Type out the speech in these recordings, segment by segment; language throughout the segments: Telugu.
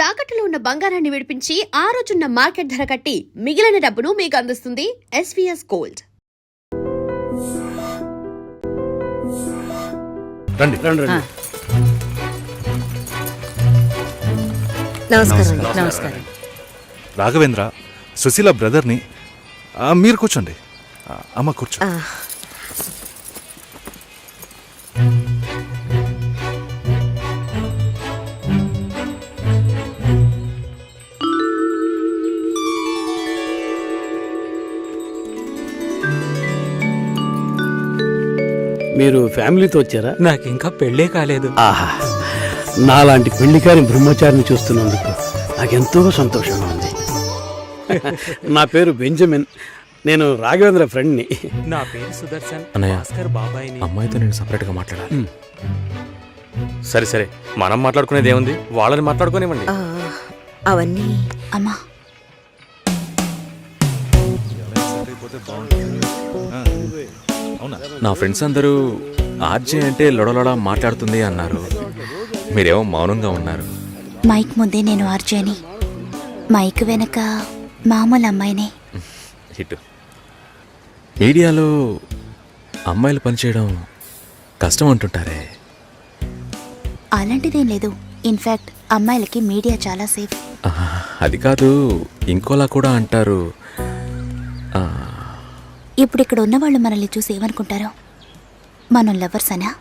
తాకట్టులో ఉన్న బంగారాన్ని విడిపించి ఆ రోజున్న మార్కెట్ ధర కట్టి మిగిలిన డబ్బును మీకు అందిస్తుంది ఎస్వీఎస్ గోల్డ్. రండి రండి రండి. నమస్కారం. రాఘవేంద్ర, సుశీల బ్రదర్ని. మీరు కూర్చోండి. అమ్మ కూర్చో. మీరు ఫ్యామిలీతో వచ్చారా? నాకు ఇంకా పెళ్ళే కాలేదు. ఆహా, నాలాంటి పెళ్లికారి బ్రహ్మచారిని చూస్తున్నందుకు నాకెంతో సంతోషంగా ఉంది. నా పేరు బెంజమిన్. నేను రాఘవేంద్ర ఫ్రెండ్ని. నా పేరు సుదర్శన్. అన్నయ్య, బాబాయ్ని. అమ్మాయితో నేను సపరేట్గా మాట్లాడాలి. సరే సరే, మనం మాట్లాడుకునేది ఏముంది, వాళ్ళని మాట్లాడుకోనివ్వండి. అవన్నీ అమ్మా. నా ఫ్రెండ్స్ అందరూ ఆర్జే అంటే లొడలొడ మాట్లాడుతుంది అన్నారు. మీరేమో మౌనంగా ఉన్నారు. మైక్ ముందే నేను ఆర్జేని, మైక్ వెనక మామూలు అమ్మాయినే. హిట్. మీడియాలో అమ్మాయిలు పనిచేయడం కష్టం అంటుంటారే. అలాంటిదేం లేదు. ఇన్ఫ్యాక్ట్ అమ్మాయిలకి మీడియా చాలా సేఫ్. అది కాదు, ఇంకోలా కూడా అంటారు. ఇప్పుడు ఇక్కడ ఉన్నవాళ్ళు మనల్ని చూసి ఏమనుకుంటారో? మనం లవర్స్ అనా,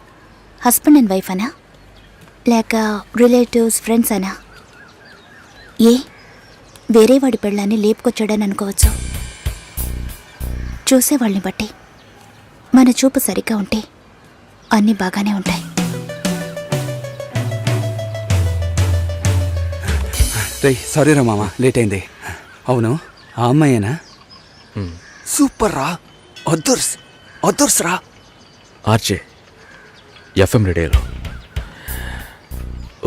హస్బెండ్ అండ్ వైఫ్ అనా, లేక రిలేటివ్స్, ఫ్రెండ్స్ అనా? ఏ వేరే వాడి పెళ్ళాన్ని లేపుకొచ్చాడని అనుకోవచ్చు. చూసేవాళ్ళని బట్టి మన చూపు సరిగ్గా ఉంటే అన్నీ బాగానే ఉంటాయి. సారీ రా మామ, లేట్ అయింది. అవును, ఆ అమ్మాయేనా? సూపర్ రా, అదుర్స్ రా. ఆర్జే ఎఫ్ఎం రేడియోలో.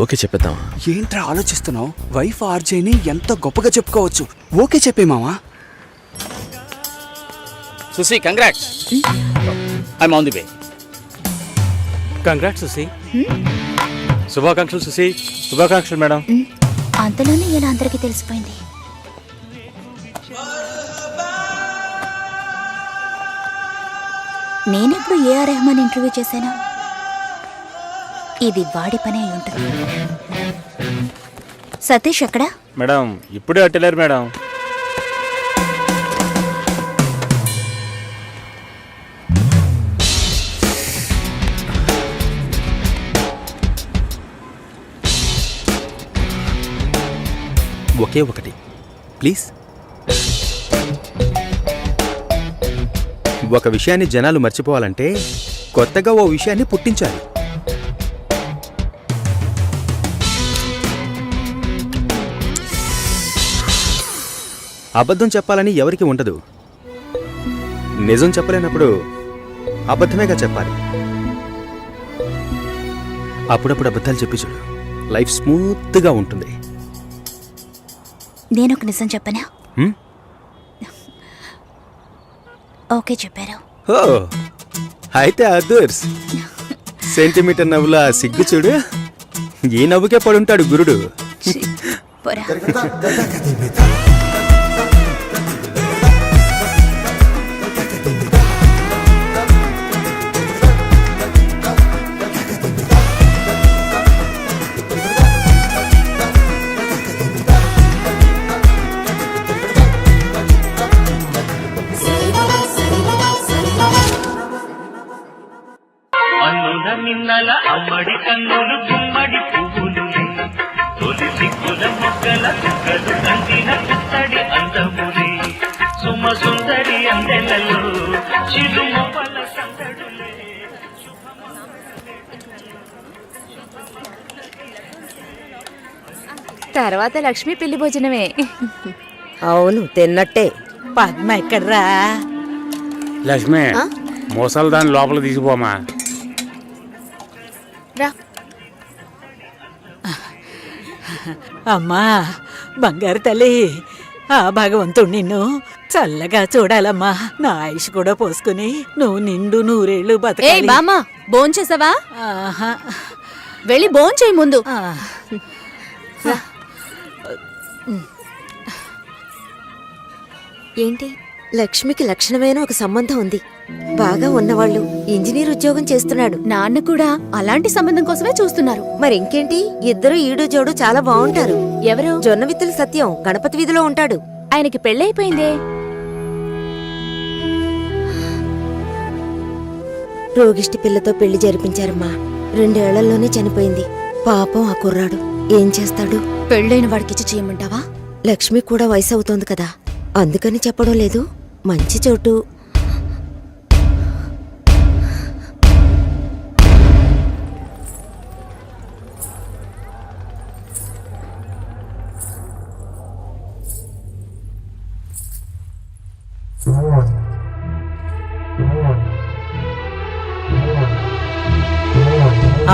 ఓకే చెప్పేద్దామా? ఏంట్రా ఆలోచిస్తున్నావు? వైఫ్ ఆర్జేని ఎంత గొప్పగా చెప్పుకోవచ్చు. ఓకే చెప్పే మామా. Susi, congrats. I'm on the way. Congrats Susi. శుభాకాంక్షలు సుశీ. శుభాకాంక్షలు మేడం. అంతలోనే ఇలా అందరికీ తెలిసిపోయింది. నేనెప్పుడు ఏఆర్ రెహమాన్ ఇంటర్వ్యూ చేశాను? ఇది వాడి పని అయి ఉంటుంది. సతీష్ ఎక్కడా? మేడం ఇప్పుడే అట్టలేరు మేడం. ఒకే ఒకటి ప్లీజ్. ఒక విషయాన్ని జనాలు మర్చిపోవాలంటే కొత్తగా ఓ విషయాన్ని పుట్టించాలి. అబద్ధం చెప్పాలని ఎవరికి ఉండదు. నిజం చెప్పలేనప్పుడు అబద్ధమేగా చెప్పాలి. అప్పుడప్పుడు అబద్ధాలు చెప్పి చూడు, లైఫ్ స్మూత్గా ఉంటుంది. నేనొక నిజం చెప్పనా? ఓకే చెప్పారు. ఓ అయితే అదర్స్. సెంటీమీటర్ నవ్వులా సిగ్గు చూడు. ఈ నవ్వుకే పడుంటాడు గురుడు. నిన్నల అమ్మడి కన్నులు గుమ్మడి పువ్వులులే, తొలి సిగ్గుల మొగ్గల చుక్కలు కంటిన పుత్తడి అందములే, సుమ సుందరి అందెలలో చిరుమొపల సందడులే. తర్వాత లక్ష్మి పెళ్లి భోజనమే. అవును, తిన్నట్టే. పద్మ ఎక్కడ్రా? లక్ష్మి, మోసాలు దాన్ని లోపల తీసిపోమా. అమ్మా బంగారు తల్లి, ఆ భగవంతుడు నిన్ను చల్లగా చూడాలమ్మా. నా ఆయుష్ కూడా పోసుకుని నువ్వు నిండు నూరేళ్లు బతకాలి. బామ్మా, భోంచేసావా? వెళ్ళి భోంచేయి ముందు. ఏంటి? లక్ష్మికి లక్షణమైన ఒక సంబంధం ఉంది. బాగా ఉన్నవాళ్ళు, ఇంజనీర్ ఉద్యోగం చేస్తున్నాడు. నాన్న కూడా అలాంటి సంబంధం కోసమే చూస్తున్నారు. మరి ఇంకేంటి, ఇద్దరు ఈడు జోడు చాలా బాగుంటారు. ఎవరు? జొన్న విత్తుల సత్యం గణపతి వీధిలో ఉంటాడు. ఆయనకి పెళ్ళైపోయిందే. రోగిష్టి పిల్లతో పెళ్లి జరిపించారమ్మా. 2 ఏళ్లలోనే చనిపోయింది. పాపం ఆ కుర్రాడు ఏం చేస్తాడు? పెళ్ళైన వాడికిచ్చి చేయమంటావా? లక్ష్మి కూడా వయసు అవుతోంది కదా, అందుకని చెప్పడం లేదు. మంచి చోటు.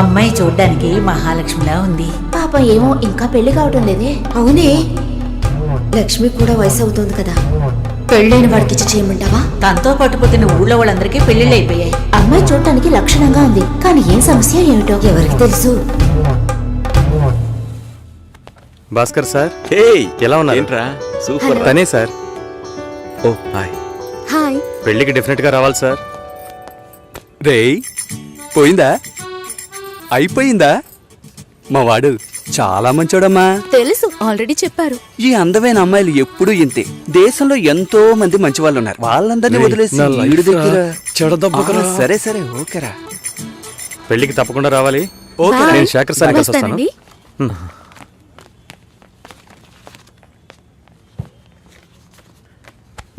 అమ్మాయి చూడ్డానికి మహాలక్ష్మిలా ఉంది. పాపం ఏమో ఇంకా పెళ్లి కావటం లేదే. అవునే, లక్ష్మి కూడా వయసు అవుతోంది కదా. పెళ్ళైన వాడికిచ్చి చేయమంటావా? తనతో పట్టుపోతున్న ఊళ్ళో వాళ్ళందరికీ పెళ్లిళ్ళు అయిపోయాయి. అమ్మాయి చూడటానికి లక్షణంగా ఉంది, కానీ ఏం సమస్య ఏమిటో ఎవరికి తెలుసు? భాస్కర్ సార్, హే ఎలా ఉన్నారు? ఏంట్రా సూపర్. తనే సార్. ఓ హాయ్. హాయ్. పెళ్లికి డెఫినెట్ గా రావాలి సార్. రేయ్ పోయిందా? అయిపోయిందా? మా వాడు చాలా మంచోడమ్మా. తెలుసు, ఆల్రెడీ చెప్పారు. ఈ అందమైన అమ్మాయిలు ఎప్పుడూ ఇంతే. దేశంలో ఎంతో మంది మంచి వాళ్ళు ఉన్నారు. వాళ్ళందరినీ వదిలేసి నా లైఫ్ వీడి దగ్గర రా. చెడదెబ్బకురా. సరే సరే ఓకేరా. పెళ్లికి తప్పకుండా రావాలి. ఓకే నేను శేఖర్ సార్ కలిసి వస్తాను. వస్తానండి.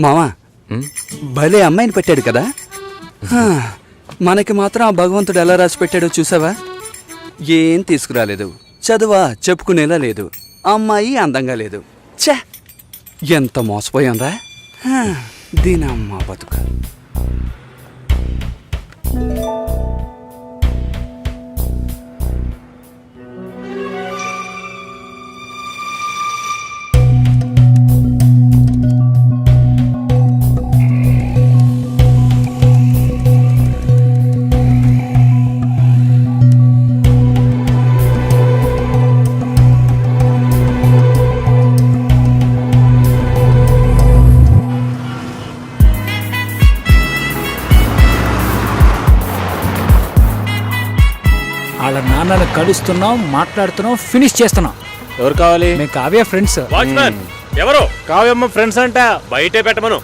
మామా భలే అమ్మాయిని పెట్టాడు కదా. హా, మనకి మాత్రం ఆ భగవంతుడు ఎలా రాసి పెట్టాడో చూసావా? ఏం తీసుకురాలేదు, చదువా చెప్పుకునేలా లేదు, అమ్మాయి అందంగా లేదు. ఛే, ఎంత మోసపోయాంరా. దీనమ్మ బతుక. వాళ్ళ నాన్నని కలుస్తున్నాం, మాట్లాడుతున్నాం, ఫినిష్ చేస్తున్నాం. ఎవరు కావాలి? మేము కావ్య ఫ్రెండ్స్. వాచ్మ్యాన్ ఎవరు? కావ్యమ్మ ఫ్రెండ్స్ అంట. బయటే పెట్టమను.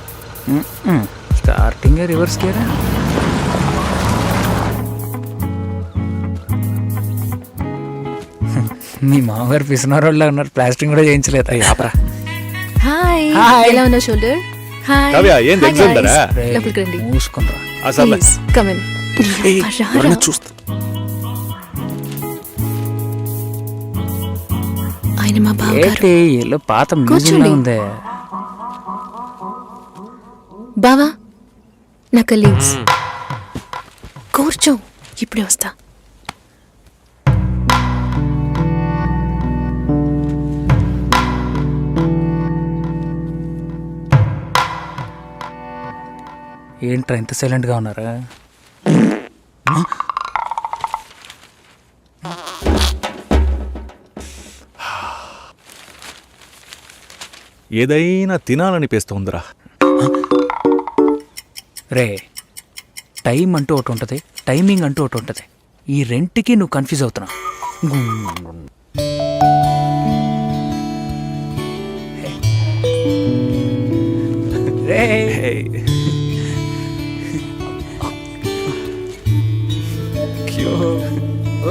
స్టార్టింగ్ రివర్స్ గేరా. మీ మామగారు పిసినారోళ్ళ ఉన్నారు, ప్లాస్టింగ్ కూడా చేయించలేదు. అయ్యాపరా. హాయ్. హాయ్. ఎలా ఉన్నావు షోల్డర్? హాయ్. కావ్య ఏంది Hi, ఎగ్జామ్ guys. దరా? లోపలికి రండి. మూసుకుంటారా. అసలు Please, come in. ఎవరైనా చూస్తా. ఆయన మా ఏంటి ఇల్లు పాత మ్యూజియం కూర్చోండి. ఉంది. బావా, నా కలీగ్స్. కూర్చో, ఇప్పుడే వస్తా. ఏంట్రా ఇంత సైలెంట్ గా ఉన్నారా? ఏదైనా తినాలనిపిస్తోందిరా. రే, టైం అంటూ ఒకటి ఉంటుంది, టైమింగ్ అంటూ ఒకటి ఉంటుంది. ఈ రెంట్కి నువ్వు కన్ఫ్యూజ్ అవుతున్నావు. రే,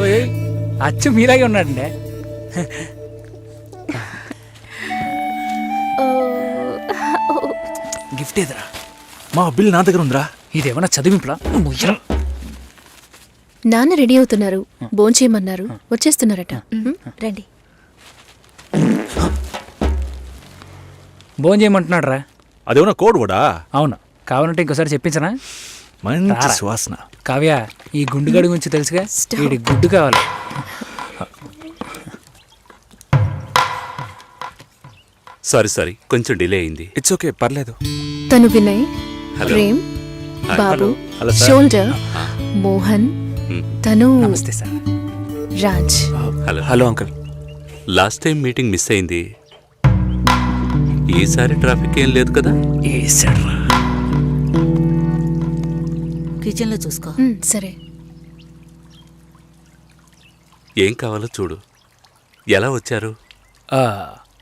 ఓయ్, అచ్చు మీలాగే ఉన్నాడండి. గిఫ్ట్ ఏదిరా? మా బిల్ నా దగ్గర ఉందిరా. ఇదేమన్నా చదివింపులా? నాన్న రెడీ అవుతున్నారు, భోంచేయమన్నారు, వచ్చేస్తున్నారట. రండి. భోజనం చేయమంటున్నాడు రా. అదేమన్నా కోడ్ కూడా? అవును, కావాలంటే ఇంకోసారి చెప్పించనా? మంచి రారా. సువాసన. కావ్య, ఈ గుండుగడి గురించి తెలుసుగా, Stop. వీడి గుడ్డు కావాలి. సారీ కొంచెం డిలే అయింది. ఇట్స్ ఓకే, పర్లేదు. తను వినయ్, ప్రేమ్, బాబు, హలో సార్. షోల్డర్, మోహన్, తను నమస్తే sir. Raj. Hello hello uncle. Last time meeting miss అయింది. ఈసారి ట్రాఫిక్ ఏం లేదు కదా? ఏసడ్రా. కిచెన్ లో చూసుకో. సరే. ఏం కావాలో చూడు. ఎలా వచ్చారు?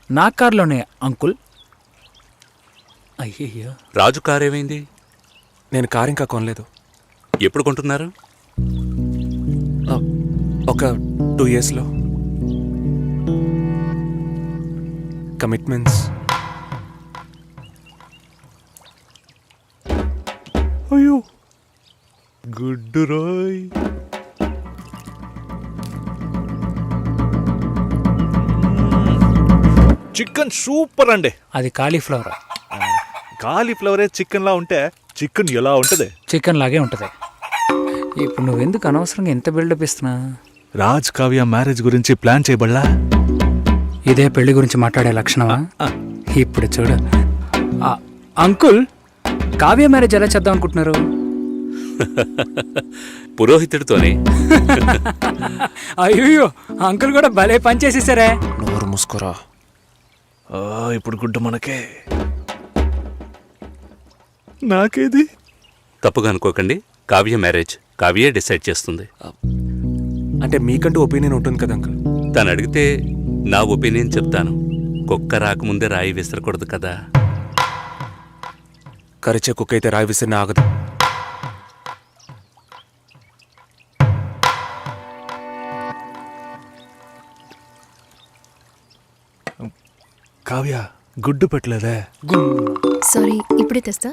నా కార్లోనే అంకుల్. అయ్యయ్యో. రాజు కార్ ఏమైంది? నేను కారు ఇంకా కొనలేదు. ఎప్పుడు కొంటున్నారు? ఒక 2 yearsలో. కమిట్మెంట్స్. అయ్యో గుడ్డు రాయ్. చికెన్ సూపర్ అండి. అది కాలీఫ్లవర్. కాలీఫ్లవరే చికెన్ లా ఉంటే చికెన్ ఎలా ఉంటది? చికెన్ లాగే ఉంటుంది. ఇప్పుడు నువ్వెందుకు అనవసరంగా ఎంత బిల్డప్ ఇస్తున్నా? రాజ్ కావ్య మ్యారేజ్ గురించి ప్లాన్ చేయబడలా? ఇదే పెళ్లి గురించి మాట్లాడే లక్షణమా? ఇప్పుడు చూడు. అంకుల్, కావ్య మ్యారేజ్ ఎలా చేద్దాం అనుకుంటున్నారు? పురోహితుడితోనే. అయ్యో, అంకుల్ కూడా భలే పని చేసేసారే. నోరు మూసుకోరా. ఇప్పుడు గుడ్డు మనకే. నాకేది? తప్పుగా అనుకోకండి. కావ్య మ్యారేజ్ కావ్యే డిసైడ్ చేస్తుంది. అంటే మీకంటూ ఒపీనియన్ ఉంటుంది కదా అంకుల్. తను అడిగితే నా ఒపీనియన్ చెప్తాను. కుక్క రాకముందే రాయి విసరకూడదు కదా. కరిచే కుక్క అయితే రాయి విసిరిన ఆగదు. కావ్య గుడ్డు పెట్టలేదే. సారీ, ఇప్పుడే తెస్తా.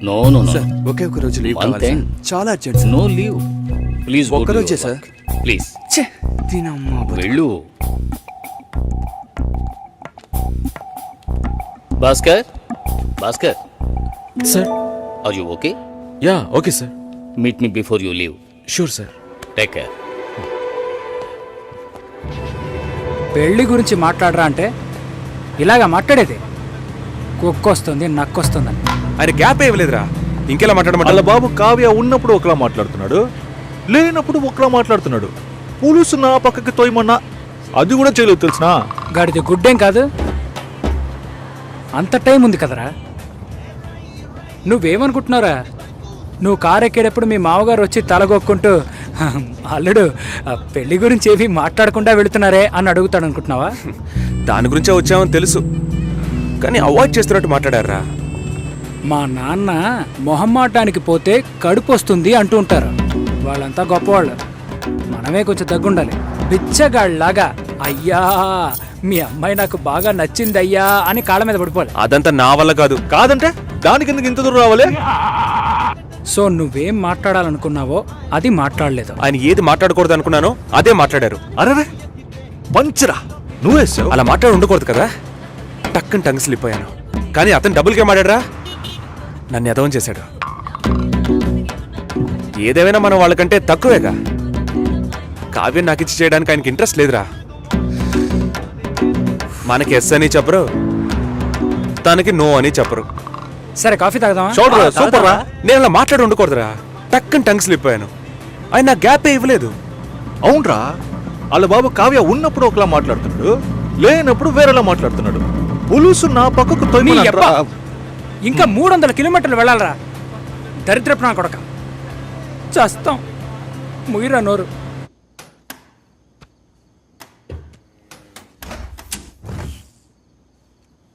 No no no. ఒకే ఒక రోజు లీవ్ One కావాలి thing. సార్. చాలా urgent sir. No leave. Please ఒక్కరోజే సార్. ప్లీజ్ ఛే, దీనమ్మా బతుకు. వెళ్ళు. Bhaskar, Bhaskar, sir. Are you okay? Yeah okay sir. Meet me before you leave. Sure sir. Take care. పెళ్లి గురించి మాట్లాడరా అంటే ఇలాగా మాట్లాడేది. కుక్కొస్తుంది, నక్కొస్తుందని. ఆయన గ్యాప్ ఇవ్వలేదురా. ఇంకెలా వాళ్ళ మాట్లాడమంటారు? బాబు కావ్య ఉన్నప్పుడు ఒకలా మాట్లాడుతున్నాడు, లేనప్పుడు ఒకలా మాట్లాడుతున్నాడు. పులుసు నా పక్కకి తోయమన్నా అది కూడా చేయలేదు తెలిసినా. గాడిది గుడ్డేం కాదు. అంత టైం ఉంది కదరా. నువ్వేమనుకుంటున్నారా? నువ్వు కారు ఎక్కేటప్పుడు మీ మామగారు వచ్చి తలగొక్కుంటూ అల్లుడు పెళ్లి గురించి ఏవి మాట్లాడకుండా వెళుతున్నారే అని అడుగుతాడు అనుకుంటున్నావా? దాని గురించే వచ్చామని తెలుసు, కానీ అవాయిడ్ చేస్తున్నట్టు మాట్లాడారా. మా నాన్న మొహమ్మాటానికి పోతే కడుపు వస్తుంది అంటూ ఉంటారు. వాళ్ళంతా గొప్పవాళ్ళు, మనమే కొంచెం తగ్గుండాలి. బిచ్చగాళ్ళలాగా అయ్యా మీ అమ్మాయి నాకు బాగా నచ్చింది అయ్యా అని కాళ్ళ మీద పడిపోవాలి. అదంతా నా వల్ల కాదు. కాదంటే దానికి ఎందుకు ఇంత దూరం రావాలి? సో నువ్వేం మాట్లాడాలనుకున్నావో అది మాట్లాడలేదు. ఆయన ఏది మాట్లాడకూడదు అనుకున్నానో అదే మాట్లాడారు. అరే పంచరా నువ్వే సార్. అలా మాట్లాడి ఉండకూడదు కదా. టక్కుని టంగ్ స్లిప్ అయ్యాను. కానీ అతను డబుల్ గేమ్ ఆడారా. నన్ను ఎదవం చేశాడు. ఏదేమైనా మనం వాళ్ళకంటే తక్కువేగా. కావ్యం నాకు ఇచ్చి చేయడానికి ఆయనకి ఇంట్రెస్ట్ లేదురా. మనకి ఎస్ అని చెప్పరు, తనకి నో అని చెప్పరు. సరే కాఫీ తాగుదామా? చూడరా సూపర్ రా. నేను అలా మాట్లాడి ఉండకూడదురా. టక్కుని టంగ్ స్లిప్ అయ్యాను. ఆయన నా గ్యాపే ఇవ్వలేదు. అవునరా, వాళ్ళ బాబు కావ్య ఉన్నప్పుడు ఒకలా మాట్లాడుతున్నాడు, లేనప్పుడు వేరేలా మాట్లాడుతున్నాడు. పులుసు నా పక్కకు నీ తోయమని యబ్బ. ఇంకా 300 కిలోమీటర్లు వెళ్ళాలరా. దరిద్రపు నా కొడక. చస్తాం. ముగిరా నోరు.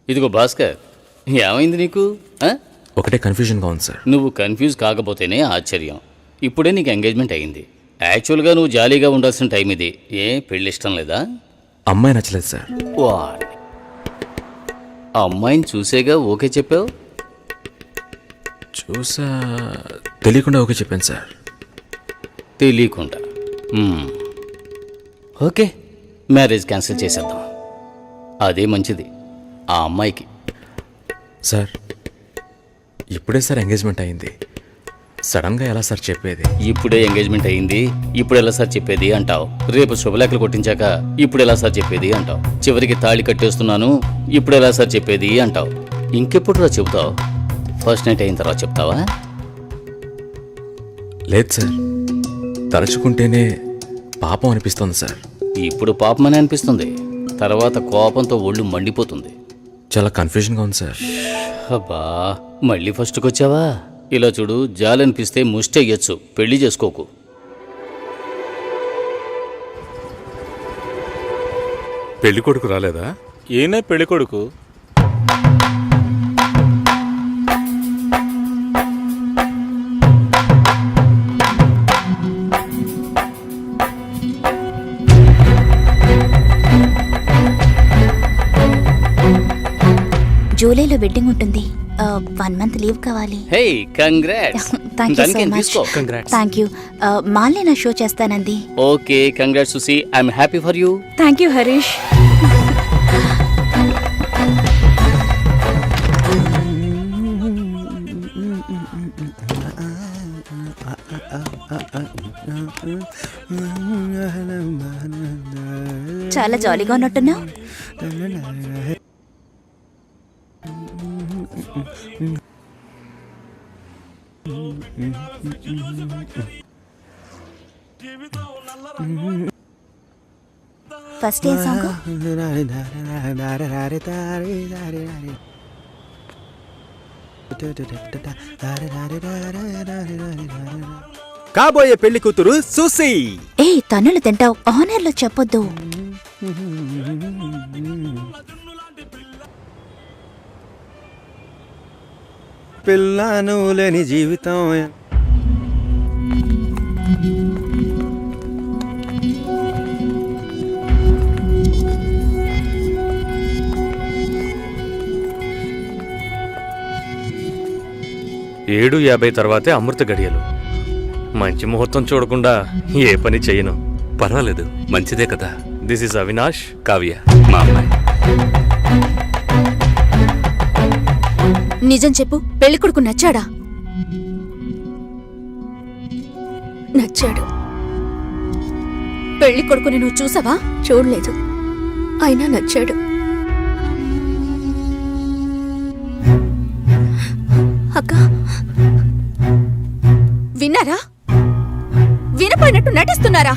ఇదిగో భాస్కర్, ఏమైంది నీకు? ఒకటే కన్ఫ్యూజన్గా ఉంది సార్. నువ్వు కన్ఫ్యూజ్ కాకపోతేనే ఆశ్చర్యం. ఇప్పుడే నీకు ఎంగేజ్మెంట్ అయ్యింది. యాక్చువల్గా నువ్వు జాలీగా ఉండాల్సిన టైం ఇది. ఏ పెళ్ళి ఇష్టం లేదా? అమ్మాయి నచ్చలేదు సార్. వాట్, అమ్మాయిని చూసేగా ఓకే చెప్పావు? చూసా, తెలియకుండా ఓకే చెప్పాను సార్. తెలియకుండా. ఓకే, మ్యారేజ్ క్యాన్సిల్ చేసేద్దాం. అదే మంచిది ఆ అమ్మాయికి. సార్ ఇప్పుడే సార్ ఎంగేజ్మెంట్ అయింది. సడన్గా ఎలా సార్ చెప్పేది? ఇప్పుడే ఎంగేజ్మెంట్ అయ్యింది, ఇప్పుడు ఎలా సార్ చెప్పేది అంటావు. రేపు శుభలేఖలు కొట్టించాక ఇప్పుడు ఎలా సార్ చెప్పేది అంటావు. చివరికి తాళి కట్టేస్తున్నాను, ఇప్పుడు ఎలా సార్ చెప్పేది అంటావు. ఇంకెప్పుడు రా చెబుతావు? ఫస్ట్ నైట్ అయిన తర్వాత చెప్తావా? లేదు సార్, తలుచుకుంటేనే పాపం అనిపిస్తోంది సార్. ఇప్పుడు పాపమని అనిపిస్తుంది, తర్వాత కోపంతో ఒళ్ళు మండిపోతుంది. చాలా కన్ఫ్యూజన్గా ఉంది సార్. అబ్బా, మళ్ళీ ఫస్ట్కి వచ్చావా? ఇలా చూడు, జాలనిపిస్తే ముష్టెయ్యొచ్చు, పెళ్లి చేసుకోకు. పెళ్లి కొడుకు రాలేదా? ఈయనే పెళ్లి కొడుకు. జూలైలో వెడ్డింగ్ ఉంటుంది. 1 month లీవ్ కావాలి. Hey, congrats. Thank you so దానికేం మచ్. తీసుకో. Thank you. మాల్ని నా షో చేస్తానంది. Okay, congrats Susi, I'm happy for you. Thank you Harish. చాలా జాలీగా ఉన్నట్టున్నావు. ఫస్ట్ ఏ సాంగ్? కాబోయే పెళ్లి కూతురు సుసి. ఏ తన్నులు తింటావు, ఆనర్లో చెప్పొద్దు. పిల్లను లేని జీవితం. ఏడు 50 తర్వాతే అమృత గడియలు. మంచి ముహూర్తం చూడకుండా ఏ పని చెయ్యను. పర్వాలేదు, మంచిదే కదా. దిస్ ఇస్ అవినాష్, కావ్య మా అమ్మాయి. నిజం చెప్పు, పెళ్లి కొడుకు నచ్చాడా? నచ్చాడు. పెళ్లి కొడుకుని నువ్వు చూసావా? చూడలేదు, అయినా నచ్చాడు. అక్క, విన్నారా? వినపోయినట్టు నటిస్తున్నారా?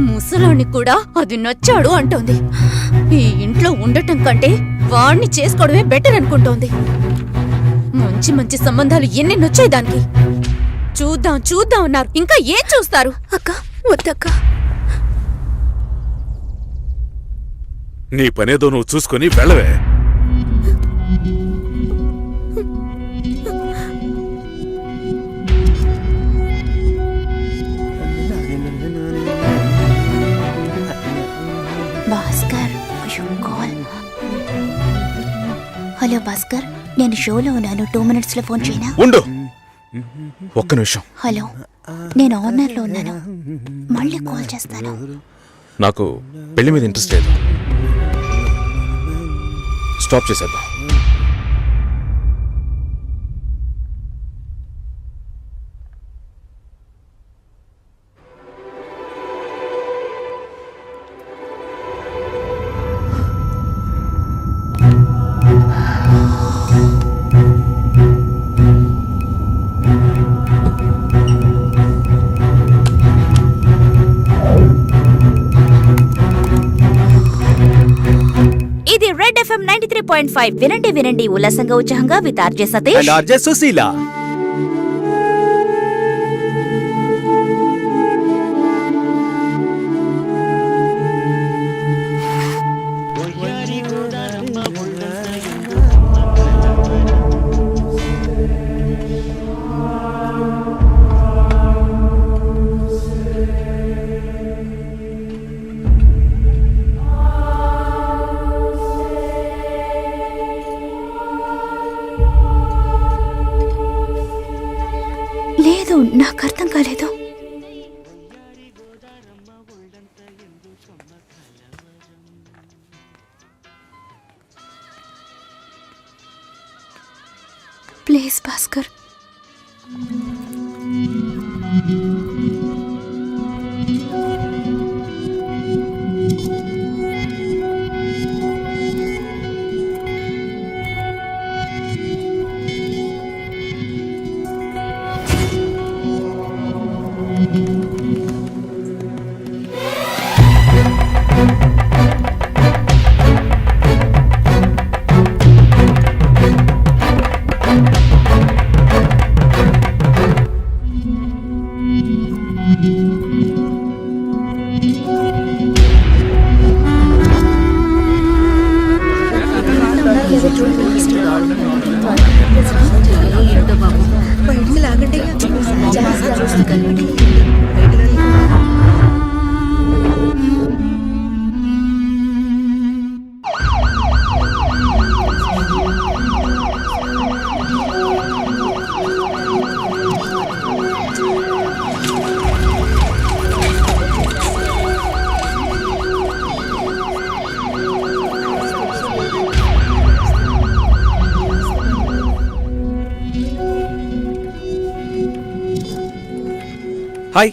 ముసలోని కూడా అది నచ్చాడు అంటోంది. ఈ ఇంట్లో ఉండటం కంటే వాణ్ణి చేసుకోవడమే బెటర్ అనుకుంటోంది. మంచి మంచి సంబంధాలు ఎన్ని నచ్చాయి దానికి. చూద్దాం చూద్దాం అన్నారు, ఇంకా ఏం చూస్తారు? అక్క వద్దక్క. నీ పనేదో నువ్వు చూసుకొని వెళ్ళవే. భాస్కర్, కాల్. హలో భాస్కర్, నేను షోలో ఉన్నాను. 2 minutes లో ఫోన్ చేయనా? ఉండు, ఒక్క నిమిషం. హలో, నేను ఆనర్లో ఉన్నాను, మళ్ళీ కాల్ చేస్తాను. నాకు పెళ్లి మీద ఇంట్రెస్ట్ లేదు. స్టాప్ చేసేద్దాం. ఇది రెడ్ FM 93.5. వినండి వినండి ఉల్లాసంగా ఉత్సాహంగా with RJ Satish and RJ Susheela. లేదు, నాకు అర్థం కాలేదు. ప్లీజ్ భాస్కర్. బయటికి లాగండి. Hi,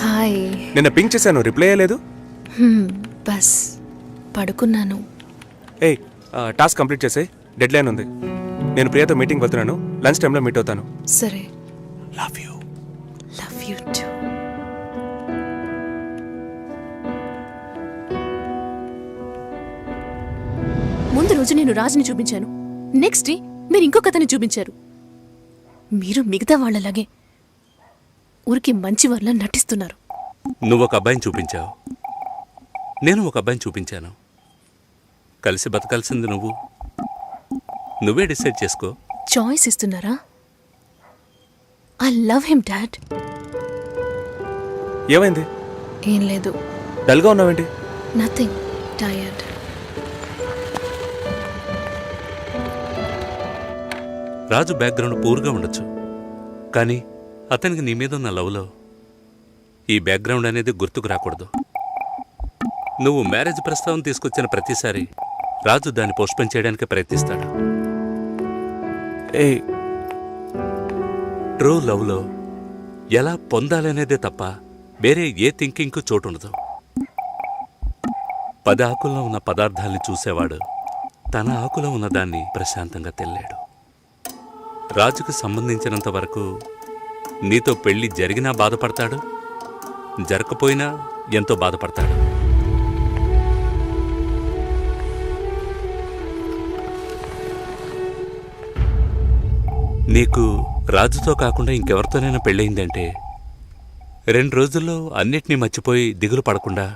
hi. నిన్న పింక్ చేశాను, రిప్లై అయ్యలేదు. బస్ పడుకున్నాను. ఏ టాస్క్ కంప్లీట్ చేసే, డెడ్ లైన్ ఉంది. నేను ప్రియతో మీటింగ్ వెళ్తున్నాను, లంచ్ టైంలో మీట్ అవుతాను. సరే. Love you. Love you too. ముందు రోజు నేను రాజుని చూపించాను, నెక్స్ట్ డే మీరు ఇంకొక అతన్ని చూపించారు. మీరు మిగతా వాళ్ళలాగే ఊరికి మంచి వాళ్ళ నటిస్తున్నారు. నువ్వు ఒక అబ్బాయిని చూపించావు, నేను ఒక అబ్బాయిని చూపించాను. కలిసి బతకాల్సింది నువ్వే డిసైడ్ చేసుకో. చాయిస్ ఇస్తున్నారా? I love him dad. ఏమైంది? ఏం లేదు. డల్గా ఉన్నావేంటి? Nothing, tired. రాజు బ్యాక్గ్రౌండ్ పూర్గా ఉండొచ్చు, కానీ అతనికి నీ మీద ఉన్న లవ్లో ఈ బ్యాక్గ్రౌండ్ అనేది గుర్తుకు రాకూడదు. నువ్వు మ్యారేజ్ ప్రస్తావన తీసుకొచ్చిన ప్రతిసారి రాజు దాన్ని పోస్ట్పోన్ చేయడానికి ప్రయత్నిస్తాడు. ట్రూ లవ్లో ఎలా పొందాలనేదే తప్ప వేరే ఏ థింకింగ్కు చోటు ఉండదు. 10 ఆకుల్లో ఉన్న పదార్థాల్ని చూసేవాడు తన ఆకులో ఉన్న దాన్ని ప్రశాంతంగా తెల్లాడు. రాజుకు సంబంధించినంత వరకు నీతో పెళ్లి జరిగినా బాధపడతాడు, జరగకపోయినా ఎంతో బాధపడతాడు. నీకు రాజుతో కాకుండా ఇంకెవరితోనైనా పెళ్ళయిందంటే 2 రోజుల్లో అన్నిటినీ మర్చిపోయి దిగులు పడకుండా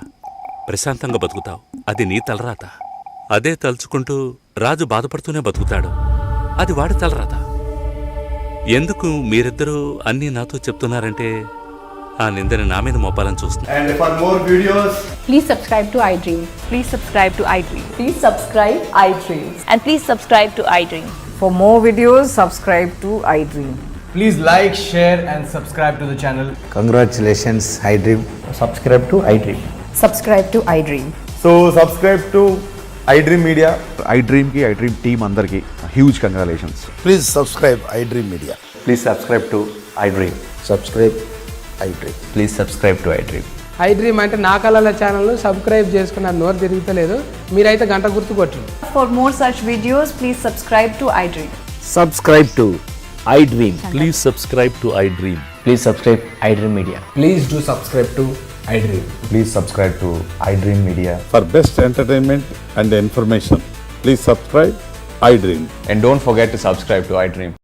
ప్రశాంతంగా బతుకుతావు. అది నీ తలరాత. అదే తలుచుకుంటూ రాజు బాధపడుతూనే బతుకుతాడు. అది వాడి తలరాత. ఎందుకు మీరిద్దరూ అన్నీ నాతో చెప్తున్నారంటే ఆ నిందని నా మీద మోపాలని చూస్తున్నా. And for more videos, Please subscribe to iDream. Please subscribe to iDream. Please subscribe iDream. And please subscribe to iDream. For more videos, subscribe to iDream. please like, share and subscribe to the channel. Congratulations, iDream. Subscribe to iDream. Subscribe to iDream. So subscribe to iDream Media. iDream ki iDream team andarki huge congratulations. Please subscribe iDream Media. Please subscribe to iDream. Subscribe iDream. Please subscribe to iDream. iDream అంటే నా కళల ఛానల్ సబ్స్క్రైబ్ చేసుకున్న నోరు తిరుగుతలేదు. మీరైతే గంట గుర్తు కొట్టండి. For more such videos, please subscribe to iDream. Subscribe to iDream. Please subscribe to iDream. Please subscribe iDream Media. Please do subscribe to iDream. Please subscribe to iDream Media. For best entertainment and information, please subscribe iDream. And don't forget to subscribe to iDream.